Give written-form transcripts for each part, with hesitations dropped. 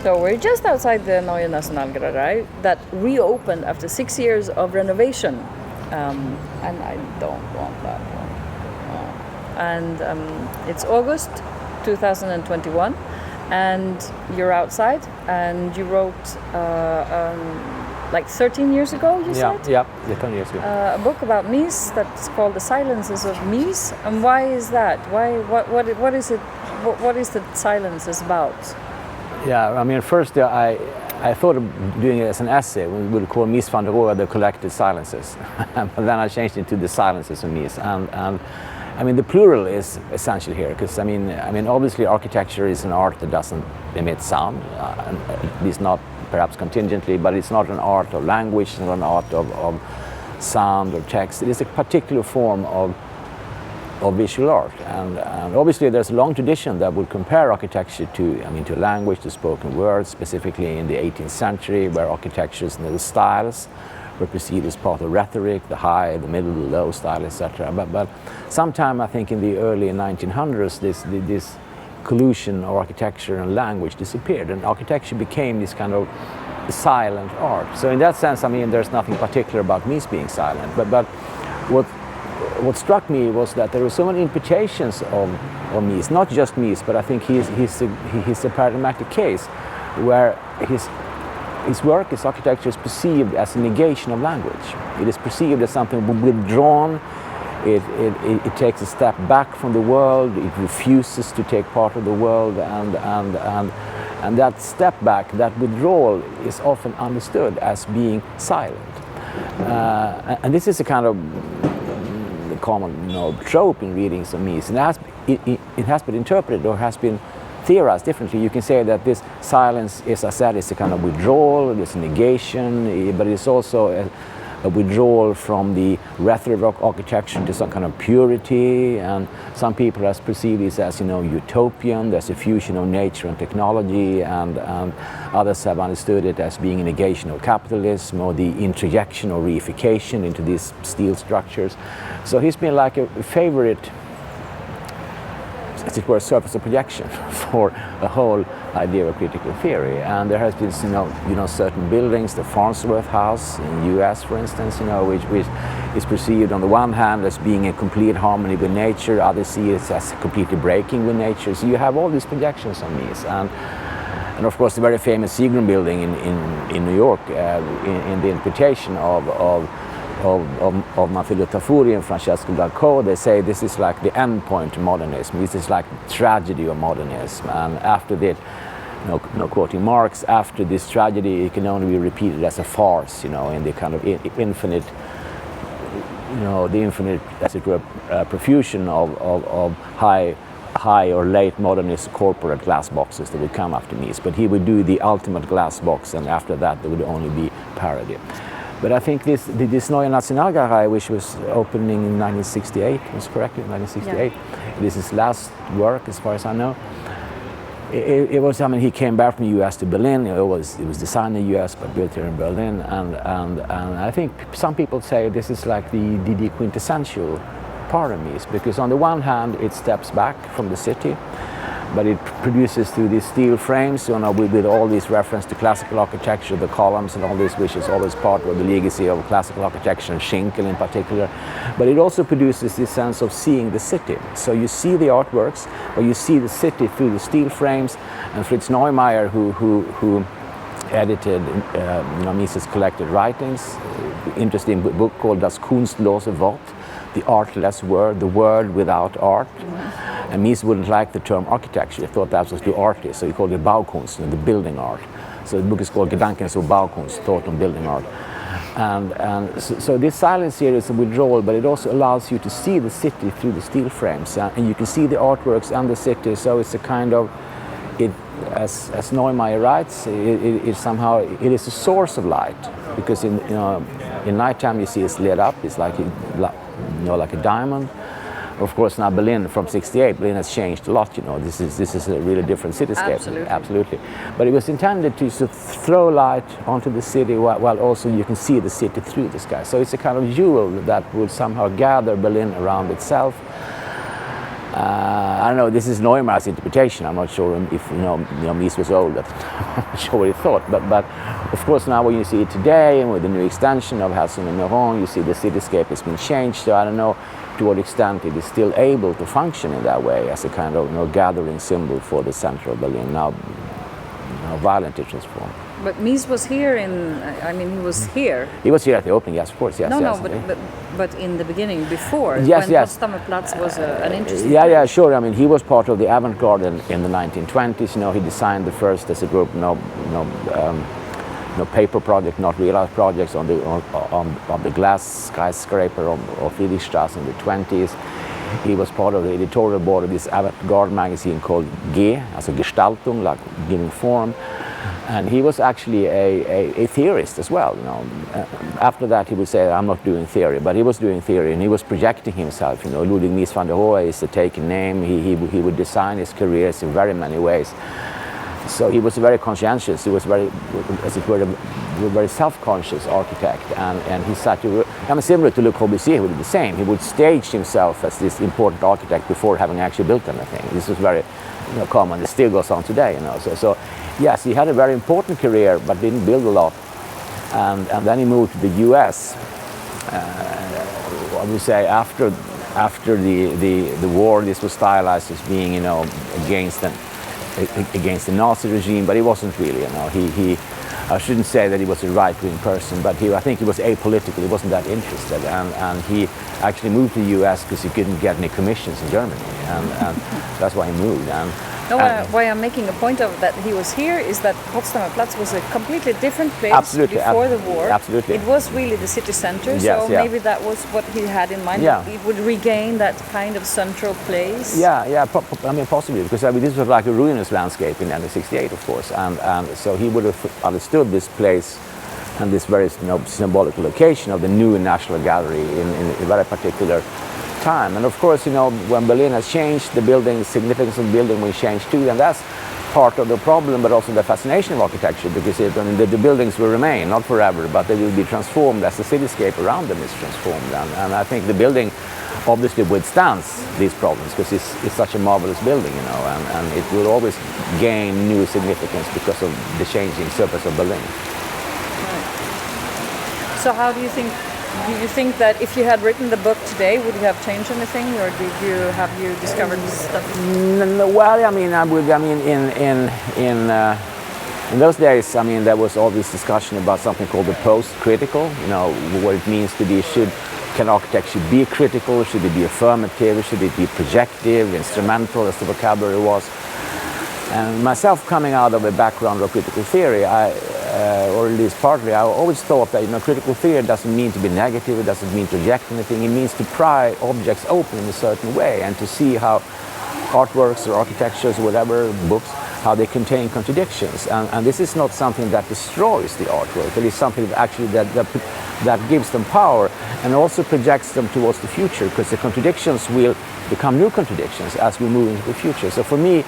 So we're just outside the Neue Nationalgalerie that reopened after 6 years of renovation. And I don't want that one. It's August 2021, and you're outside, and you wrote like 13 years ago, you said? Yeah, 13 years ago. A book about Mies that's called The Silences of Mies. And why is that? What is it? What is the Silences about? Yeah, I mean, first I thought of doing it as an essay. We would call Mies van der Rohe the collected silences. But then I changed it to the silences of Mies. And I mean, the plural is essential here, because I mean, obviously architecture is an art that doesn't emit sound, at least not perhaps contingently, but it's not an art of language, it's not an art of sound or text. It is a particular form of visual art, and obviously there's a long tradition that would compare architecture to language, to spoken words, specifically in the 18th century, where architectures and the styles were perceived as part of rhetoric, the high, the middle, the low style, etc. But sometime, I think in the early 1900s, this collusion of architecture and language disappeared, and architecture became this kind of silent art. So in that sense, I mean, there's nothing particular about Mies being silent, but what struck me was that there were so many implications of Mies, not just Mies, but I think he's a paradigmatic case where his work, his architecture, is perceived as a negation of language. It is perceived as something withdrawn. It takes a step back from the world. It refuses to take part of the world, and that step back, that withdrawal, is often understood as being silent. And this is a kind of common, trope in readings of Mies, and it has been interpreted or has been theorized differently. You can say that this silence, as I said, is a kind of withdrawal, it's a negation, but it's also a withdrawal from the rhetoric of architecture to some kind of purity, and some people have perceived this as, utopian. There's a fusion of nature and technology, and others have understood it as being a negation of capitalism or the introjection or reification into these steel structures. So he's been like a favorite, as it were, surface of projection for a whole idea of critical theory. And there has been, certain buildings, the Farnsworth House in the US, for instance, which is perceived on the one hand as being a complete harmony with nature, others see it as completely breaking with nature. So you have all these projections on Mies. And of course, the very famous Seagram building in New York, in the interpretation of Manfredo Tafuri and Francesco Dalcò, they say this is like the end point of modernism. This is like the tragedy of modernism. And after that, quoting Marx, after this tragedy, it can only be repeated as a farce, in the kind of infinite, the infinite, as it were, profusion of high or late modernist corporate glass boxes that would come after Mies. But he would do the ultimate glass box, and after that there would only be parody. But I think this Neue Nationalgalerie, which was opening in 1968, was correct, in 1968. Yeah. This is his last work, as far as I know. It was, he came back from the US to Berlin. It was designed in the US, but built here in Berlin. And I think some people say this is like the quintessential part of Mies, because on the one hand, it steps back from the city, but it produces through these steel frames, with all these reference to classical architecture, the columns and all this, which is always part of the legacy of classical architecture, and Schinkel in particular. But it also produces this sense of seeing the city. So you see the artworks, or you see the city through the steel frames. And Fritz Neumeier, who edited Mies's collected writings, interesting book called Das kunstlose Wort, the artless word, the word without art. And Mies wouldn't like the term architecture. He thought that was too arty, so he called it Baukunst, the building art. So the book is called Gedanken zur Baukunst, Thought on Building Art. And so this silence here is a withdrawal, but it also allows you to see the city through the steel frames, and you can see the artworks and the city. So it's a kind of, as Neumeier writes, it is a source of light, because in nighttime you see it's lit up. It's like a diamond. Of course, now Berlin from '68, Berlin has changed a lot. This is a really different cityscape. Absolutely. But it was intended to throw light onto the city, while also you can see the city through the sky. So it's a kind of jewel that would somehow gather Berlin around itself. I don't know, this is Neu's interpretation. I'm not sure if Mies was old at the time. I'm not sure what he thought. But of course now when you see it today and with the new extension of Hassan and Rohe, you see the cityscape has been changed. So I don't know to what extent it is still able to function in that way as a kind of gathering symbol for the center of Berlin, now violently transformed. But Mies was here he was here. He was here at the opening, yes, of course, yes. But in the beginning, before, yes, when Potsdamer Platz was an interesting Yeah, sure. I mean, he was part of the avant-garde in the 1920s. He designed the first, as a group, paper project, not real projects on the glass skyscraper of Friedrichstraße in the 20s. He was part of the editorial board of this avant-garde magazine called G, also Gestaltung, like giving form. And he was actually a theorist as well. After that, he would say, "I'm not doing theory," but he was doing theory, and he was projecting himself. Ludwig Mies van der Rohe is a taken name. He would design his careers in very many ways. So he was very conscientious. He was very, as it were, a very self-conscious architect, and he sat similar to Le Corbusier, who did the same. He would stage himself as this important architect before having actually built anything. This was very common. It still goes on today. So yes, he had a very important career, but didn't build a lot. And then he moved to the U.S. I would say after the war, this was stylized as being against the Nazi regime, but he wasn't really. I shouldn't say that he was a right-wing person, but I think he was apolitical. He wasn't that interested, and he actually moved to the U.S. because he couldn't get any commissions in Germany, and that's why he moved. Why I'm making a point of that he was here is that Potsdamer Platz was a completely different place before the war. Absolutely. It was really the city center, maybe that was what he had in mind. Yeah. It would regain that kind of central place. Possibly, because this was like a ruinous landscape in 1968, of course, and so he would have understood this place and this very symbolic location of the new National Gallery in a very particular time. And of course, when Berlin has changed, the significance of the building will change too, and that's part of the problem, but also the fascination of architecture, because the buildings will remain, not forever, but they will be transformed as the cityscape around them is transformed. And I think the building obviously withstands these problems because it's such a marvelous building, and it will always gain new significance because of the changing surface of Berlin. Right. So how do you think that if you had written the book today, would you have changed anything, or have you discovered stuff? Well, in those days, there was all this discussion about something called the Postcritical. What it means to be can architecture be critical? Should it be affirmative? Should it be projective, instrumental, as the vocabulary was? And myself, coming out of a background of critical theory, or at least partly, I always thought that critical theory doesn't mean to be negative, it doesn't mean to reject anything, it means to pry objects open in a certain way and to see how artworks or architectures, whatever, books, how they contain contradictions. And this is not something that destroys the artwork, it is something that actually that gives them power and also projects them towards the future, because the contradictions will become new contradictions as we move into the future. So for me,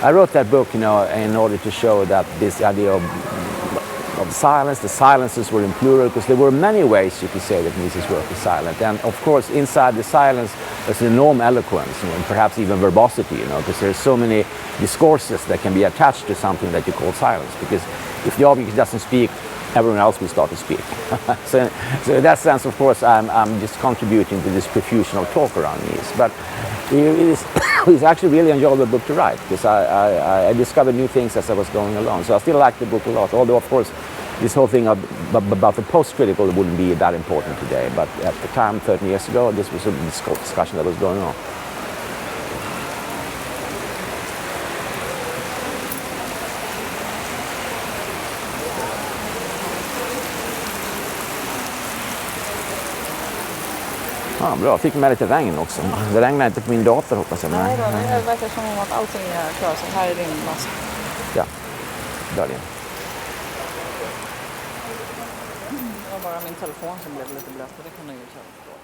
I wrote that book, in order to show that this idea of silence, the silences were in plural, because there were many ways you could say that Mies's work is silent. And of course, inside the silence, there's an enormous eloquence, and perhaps even verbosity, because there's so many discourses that can be attached to something that you call silence. Because if the object doesn't speak, everyone else will start to speak. So in that sense, of course, I'm just contributing to this profusion of talk around Mies. But it's actually really enjoyable book to write, because I discovered new things as I was going along. So I still like the book a lot, although of course this whole thing about the post-critical wouldn't be that important today. But at the time, 30 years ago, this was a discussion that was going on. Ja, bra. Fick med lite regn också. Det regnar inte på min dator, hoppas jag. Nej, det verkar som att allting är klart. Så här är din mask. Ja, där är det. Det var bara min telefon som blev lite blöt, det kan du ju köra.